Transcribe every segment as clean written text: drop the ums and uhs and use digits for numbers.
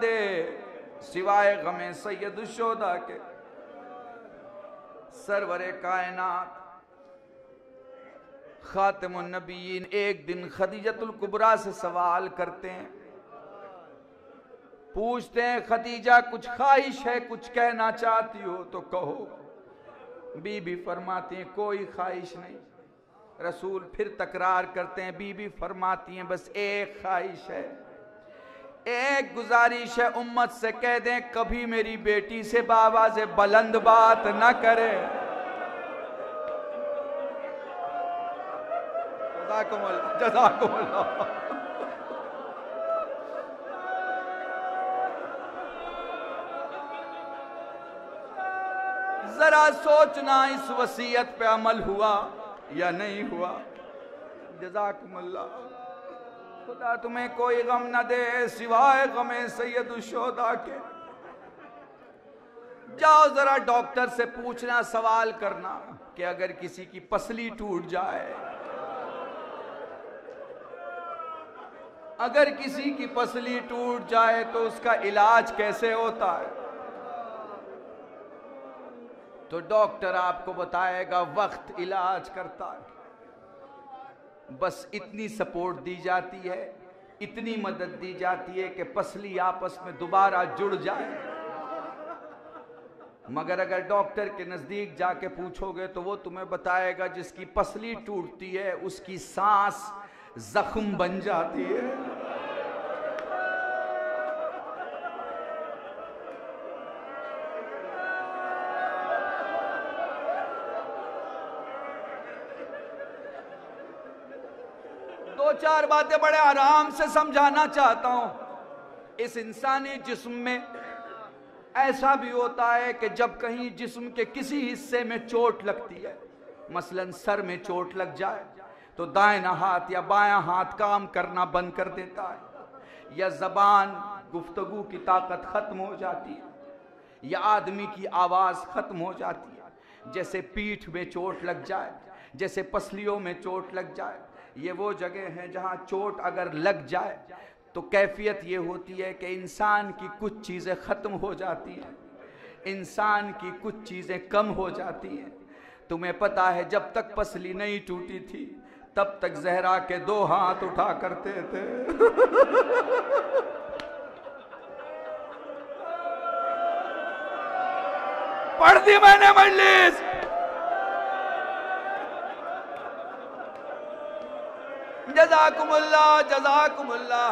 दे सिवाय गमे सैयद शोदा के। सरवरे कायनात खातिमुन नबीयीन एक दिन खदीजतुल कुबरा से सवाल करते हैं, पूछते हैं खदीजा कुछ ख्वाहिश है, कुछ कहना चाहती हो तो कहो। बीबी फरमाती हैं कोई ख्वाहिश नहीं। रसूल फिर तकरार करते हैं, बीबी फरमाती हैं बस एक ख्वाहिश है, एक गुजारिश है, उम्मत से कह दें कभी मेरी बेटी से बाबा से बुलंद बात न करे। जज़ाकुमुल्लाह। जरा सोचना इस वसीयत पे अमल हुआ या नहीं हुआ। जज़ाकुमुल्लाह। खुदा तुम्हें कोई गम न दे सिवाय गमे सैयद शोदा के। जाओ जरा डॉक्टर से पूछना, सवाल करना कि अगर किसी की पसली टूट जाए, अगर किसी की पसली टूट जाए तो उसका इलाज कैसे होता है। तो डॉक्टर आपको बताएगा वक्त इलाज करता है। बस इतनी सपोर्ट दी जाती है, इतनी मदद दी जाती है कि पसली आपस में दोबारा जुड़ जाए। मगर अगर डॉक्टर के नजदीक जाके पूछोगे तो वो तुम्हें बताएगा जिसकी पसली टूटती है उसकी सांस जख्म बन जाती है। दो चार बातें बड़े आराम से समझाना चाहता हूं। इस इंसानी जिस्म में ऐसा भी होता है कि जब कहीं जिस्म के किसी हिस्से में चोट लगती है, मसलन सर में चोट लग जाए तो दाहिना हाथ या बायां हाथ काम करना बंद कर देता है, या जबान गुफ्तगू की ताकत खत्म हो जाती है, या आदमी की आवाज खत्म हो जाती है। जैसे पीठ में चोट लग जाए, जैसे पसलियों में चोट लग जाए, ये वो जगह है जहां चोट अगर लग जाए तो कैफियत ये होती है कि इंसान की कुछ चीज़ें ख़त्म हो जाती हैं, इंसान की कुछ चीज़ें कम हो जाती हैं। तुम्हें पता है जब तक पसली नहीं टूटी थी तब तक जहरा के दो हाथ उठा करते थे। पढ़ दी मैंने मजलिस। जज़ाकुमुल्लाह जज़ाकुमुल्लाह।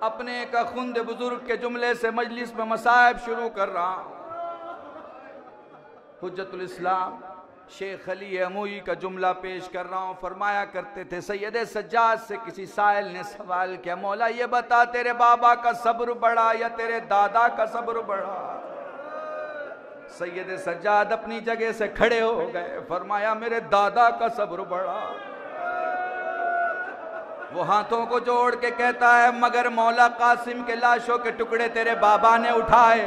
अपने का खुंद बुजुर्ग के जुमले से मजलिस में मसाइब शुरू कर रहा हूं। हुज्जतुल इस्लाम शेख अली अमूई का जुमला पेश कर रहा हूं। फरमाया करते थे, सैयद सज्जाद से किसी साइल ने सवाल किया, मौला ये बता तेरे बाबा का सब्र बड़ा या तेरे दादा का सब्र बड़ा। सैयद सज्जाद अपनी जगह से खड़े हो गए। फरमाया मेरे दादा का सब्र बड़ा। वो हाथों को जोड़ के कहता है, मगर मौला कासिम के लाशों के टुकड़े तेरे बाबा ने उठाए,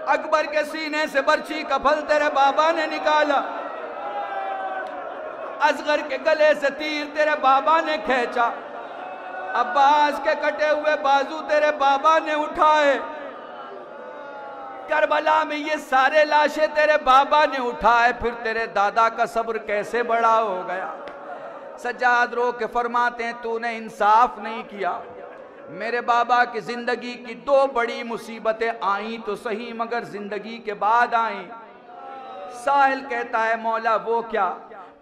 अकबर के सीने से बर्छी का फल तेरे बाबा ने निकाला, असगर के गले से तीर तेरे बाबा ने खींचा, अब्बास के कटे हुए बाजू तेरे बाबा ने उठाए, करबला में ये सारे लाशें तेरे बाबा ने उठाए, फिर तेरे दादा का सब्र कैसे बड़ा हो गया। सज्जाद रो के फरमाते हैं, तूने इंसाफ नहीं किया। मेरे बाबा की जिंदगी की दो बड़ी मुसीबतें आई तो सही, मगर जिंदगी के बाद आई। साहिल कहता है, मौला वो क्या?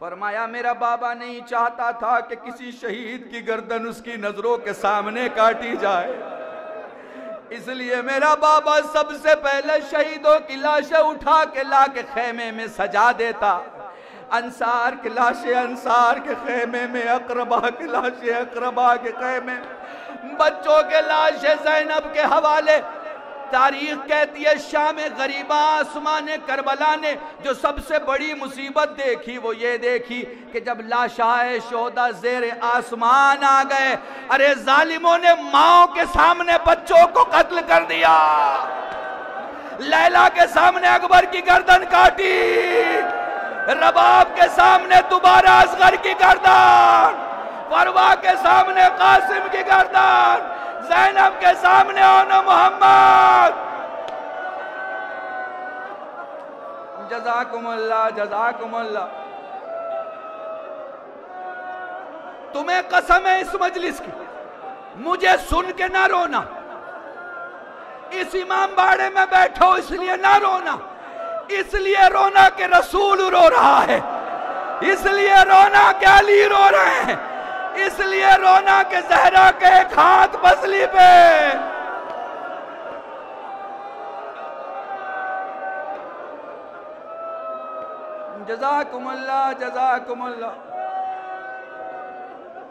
फरमाया मेरा बाबा नहीं चाहता था कि किसी शहीद की गर्दन उसकी नजरों के सामने काटी जाए, इसलिए मेरा बाबा सबसे पहले शहीदों की लाशें उठा के ला के खेमे में सजा देता। अंसार की लाशें अंसार के खेमे में, अकरबा की लाशें अकरबा के खेमे, बच्चों के लाशें ज़ैनब के हवाले। तारीख कहती है शाम गरीबा आसमान करबला ने जो सबसे बड़ी मुसीबत देखी वो ये देखी कि जब लाशाए शोहदा ज़ेर आसमान आ गए, अरे जालिमों ने माओ के सामने बच्चों को कत्ल कर दिया। लैला के सामने अकबर की गर्दन काटी, रबाब के सामने दोबारा असगर की गर्दन। फरवा के सामने कासिम की गर्दन, ज़ैनब के सामने ओना मोहम्मद। जज़ाकुमुल्लाह, जज़ाकुमुल्लाह। तुम्हें कसम है इस मजलिस की, मुझे सुन के ना रोना। इस इमाम बाड़े में बैठो इसलिए ना रोना, इसलिए रोना कि रसूल रो रहा है, इसलिए रोना कि अली रो रहे हैं, इसलिए रोना कि ज़हरा के एक हाथ पसली पे। जज़ाकुमुल्लाह, जज़ाकुमुल्लाह।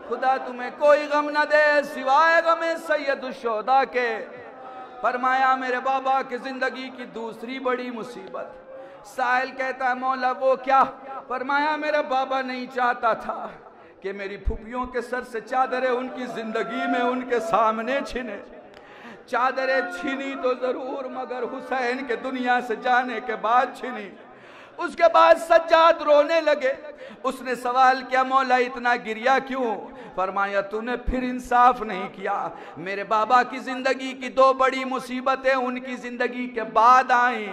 खुदा तुम्हें कोई गम न दे सिवाय गमे सैयदुश्शोहदा के। फरमाया मेरे बाबा की जिंदगी की दूसरी बड़ी मुसीबत। साहिल कहता है मौला वो क्या? फरमाया मेरा बाबा नहीं चाहता था कि मेरी फूफियों के सर से चादरें उनकी जिंदगी में उनके सामने छिने। चादरें छीनी तो जरूर, मगर हुसैन के दुनिया से जाने के बाद छिनी। उसके बाद सज्जाद रोने लगे। उसने सवाल किया मौला इतना गिरिया क्यों? फरमाया तूने फिर इंसाफ नहीं किया। मेरे बाबा की जिंदगी की दो बड़ी मुसीबतें उनकी जिंदगी के बाद आई,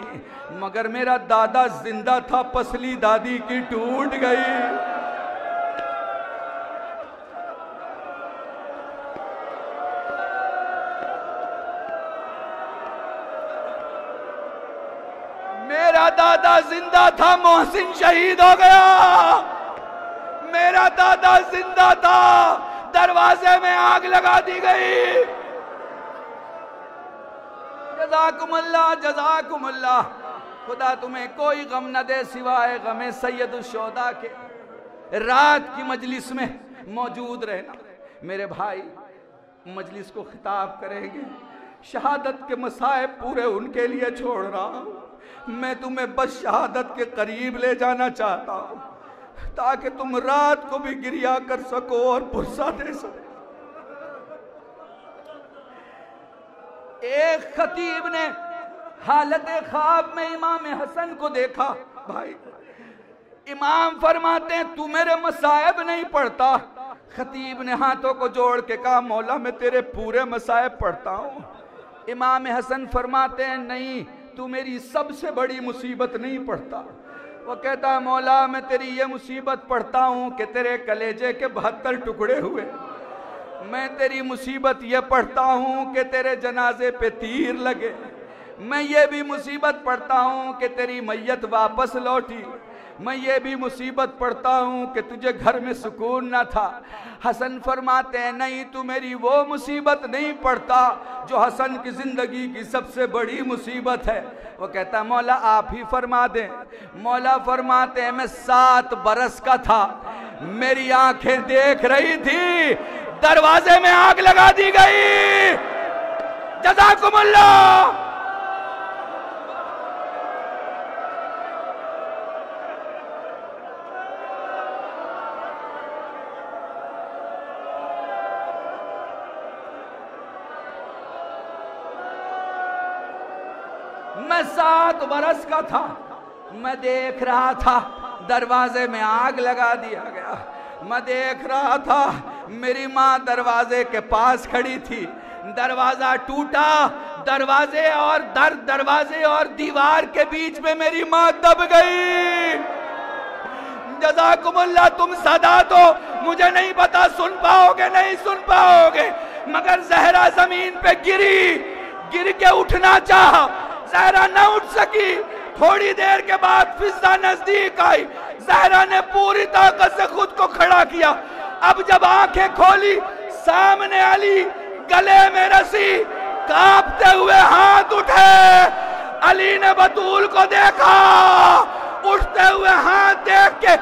मगर मेरा दादा जिंदा था, पसली दादी की टूट गई। मेरा दादा जिंदा था, मोहसिन शहीद हो गया। मेरा दादा जिंदा था, दरवाजे में आग लगा दी गई। जज़ाकुमुल्लाह, जज़ाकुमुल्लाह। खुदा तुम्हें कोई गम न दे सिवाय गमे सैयदुश्शोहदा के। रात की मजलिस में मौजूद रहना। मेरे भाई मजलिस को खिताब करेंगे, शहादत के मसाइब पूरे उनके लिए छोड़ रहा हूं। मैं तुम्हें बस शहादत के करीब ले जाना चाहता हूं ताकि तुम रात को भी गिरिया कर सको और पुरसा दे सको। एक खतीब ने हालत ख्वाब में इमाम हसन को देखा। भाई इमाम फरमाते हैं तू मेरे मसाइब नहीं पढ़ता। खतीब ने हाथों को जोड़ के कहा मौला मैं तेरे पूरे मसाइब पढ़ता हूं। इमाम हसन फरमाते हैं नहीं, तू मेरी सबसे बड़ी मुसीबत नहीं पढ़ता। वो कहता है मौला मैं तेरी ये मुसीबत पढ़ता हूँ कि तेरे कलेजे के 72 टुकड़े हुए। मैं तेरी मुसीबत ये पढ़ता हूँ कि तेरे जनाजे पे तीर लगे। मैं ये भी मुसीबत पढ़ता हूँ कि तेरी मैयत वापस लौटी। मैं ये भी मुसीबत पढ़ता हूँ कि तुझे घर में सुकून ना था। हसन फरमाते हैं नहीं, तू मेरी वो मुसीबत नहीं पढ़ता जो हसन की जिंदगी की सबसे बड़ी मुसीबत है। वो कहता मौला आप ही फरमा दें। मौला फरमाते हैं मैं 7 बरस का था, मेरी आंखें देख रही थी, दरवाजे में आग लगा दी गई। जज़ाकुमुल्लाह। मैं 7 बरस का था, मैं देख रहा था दरवाजे में आग लगा दिया गया। मैं देख रहा था मेरी माँ दरवाजे के पास खड़ी थी, दरवाजा टूटा, दरवाजे और दीवार के बीच में मेरी माँ दब गई। जज़ाकुमुल्लाह। तुम सदा तो मुझे नहीं पता सुन पाओगे नहीं सुन पाओगे, मगर ज़हरा जमीन पे गिर के उठना चाहा, ज़हरा न उठ सकी। थोड़ी देर के बाद फिजा नजदीक आई, ज़हरा ने पूरी ताकत से खुद को खड़ा किया। अब जब आंखें खोली सामने अली गले में रसी, कांपते हुए हाथ उठे। अली ने बतूल को देखा, उठते हुए हाथ देख के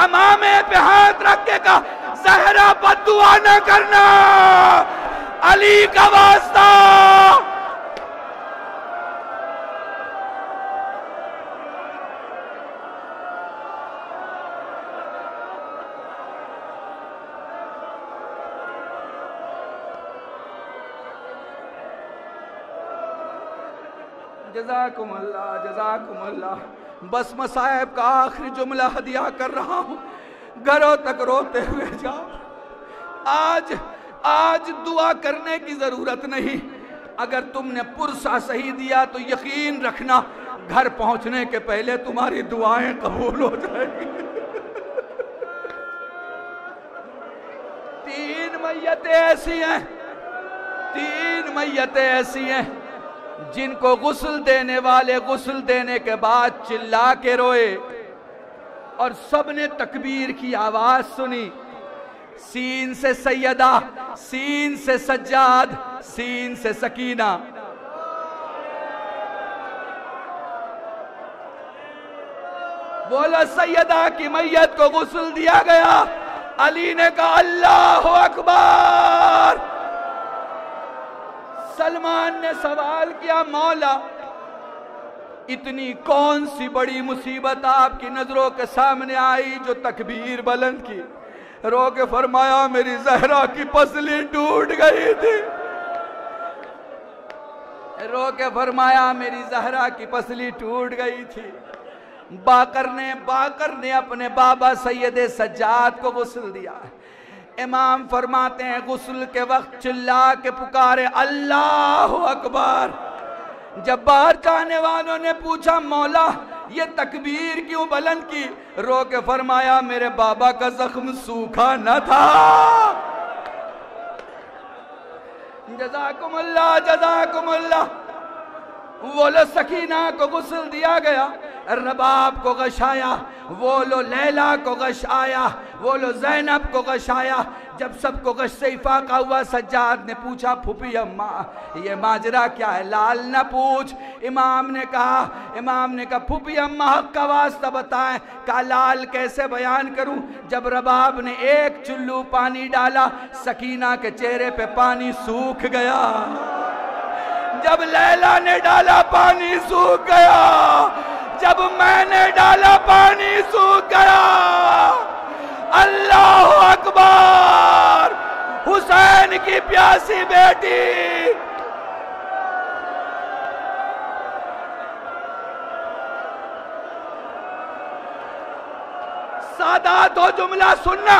अमामे पे हाथ रख के कहा ज़हरा बद्दुआ न करना, अली का वास्ता। जज़ाकुमुल्लाह, जज़ाकुमुल्लाह। बस मसाइब का आखिरी जुमला हदिया कर रहा हूँ, घरों तक रोते हुए जाओ। आज दुआ करने की जरूरत नहीं। अगर तुमने पुरसा सही दिया तो यकीन रखना घर पहुंचने के पहले तुम्हारी दुआएं कबूल हो जाएंगी। 3 मैयतें ऐसी हैं, 3 मैयतें ऐसी हैं जिनको गुस्ल देने वाले गुस्ल देने के बाद चिल्ला के रोए और सबने तकबीर की आवाज सुनी। सीन से सैयदा, सीन से सज्जाद, सीन से सकीना। बोला सैयदा की मैयत को गुस्ल दिया गया। अली ने कहा अल्लाह अकबर। सलमान ने सवाल किया मौला इतनी कौन सी बड़ी मुसीबत आपकी नजरों के सामने आई जो तकबीर बुलंद की? रो के फरमाया मेरी जहरा की पसली टूट गई थी। रो के फरमाया मेरी जहरा की पसली टूट गई थी। बाकर ने अपने बाबा सैयदे सज्जाद को गुस्ल दिया। इमाम फरमाते हैं गुस्ल के वक्त चिल्ला के पुकारे अल्लाह अकबर। जब बाहर जाने वालों ने पूछा मौला ये तकबीर क्यों बुलंद की? रो के फरमाया मेरे बाबा का जख्म सूखा न था। जज़ाकुमुल्लाह जज़ाकुमुल्लाह। वो लो सकीना को गुस्ल दिया गया, रबाब को गशाया, वो लो लैला को गशाया, वो लो जैनब को गशाया। जब सबको गश से इफाका हुआ सज्जाद ने पूछा फूफी अम्मा ये माजरा क्या है? लाल न पूछ। इमाम ने कहा फूफी अम्मा हक का वास्ता बताएं। कहा लाल कैसे बयान करूं? जब रबाब ने एक चुल्लू पानी डाला सकीना के चेहरे पे पानी सूख गया। जब लैला ने डाला पानी सूख गया। जब मैंने डाला पानी सूख गया। अल्लाह अकबर। हुसैन की प्यासी बेटी। सादात हो जुमला सुनना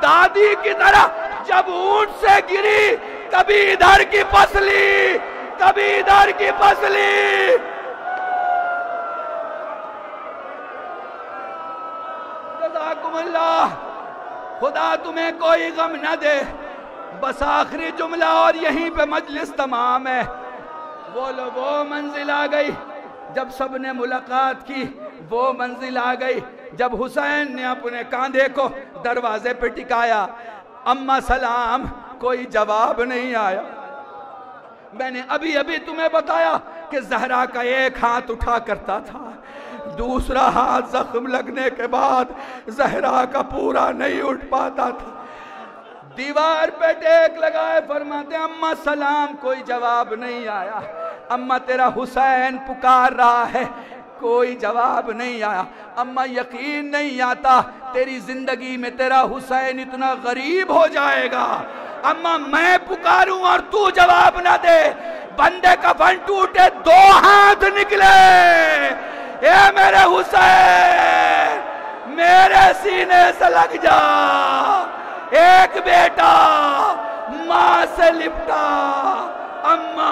दादी की तरह। जब ऊंट से गिरी कभी इधर की पसली कभी इधर की पसली। जज़ाकुमुल्लाह। खुदा तुम्हें कोई गम न दे। बस आखिरी जुमला और यहीं पे मजलिस तमाम है। बोलो वो मंजिल आ गई जब सबने मुलाकात की। वो मंजिल आ गई जब हुसैन ने अपने कांधे को दरवाजे पे टिकाया। अम्मा सलाम, कोई जवाब नहीं आया। मैंने अभी अभी तुम्हें बताया कि जहरा का एक हाथ उठा करता था, दूसरा हाथ जख्म लगने के बाद जहरा का पूरा नहीं उठ पाता था। दीवार पे टेक लगाए फरमाते अम्मा सलाम, कोई जवाब नहीं आया। अम्मा तेरा हुसैन पुकार रहा है, कोई जवाब नहीं आया। अम्मा यकीन नहीं आता तेरी जिंदगी में तेरा हुसैन इतना गरीब हो जाएगा। अम्मा मैं पुकारूं और तू जवाब ना दे। बंदे कफन टूटे, 2 हाथ निकले। ए मेरे हुसैन मेरे सीने से लग जा। एक बेटा मां से लिपटा। अम्मा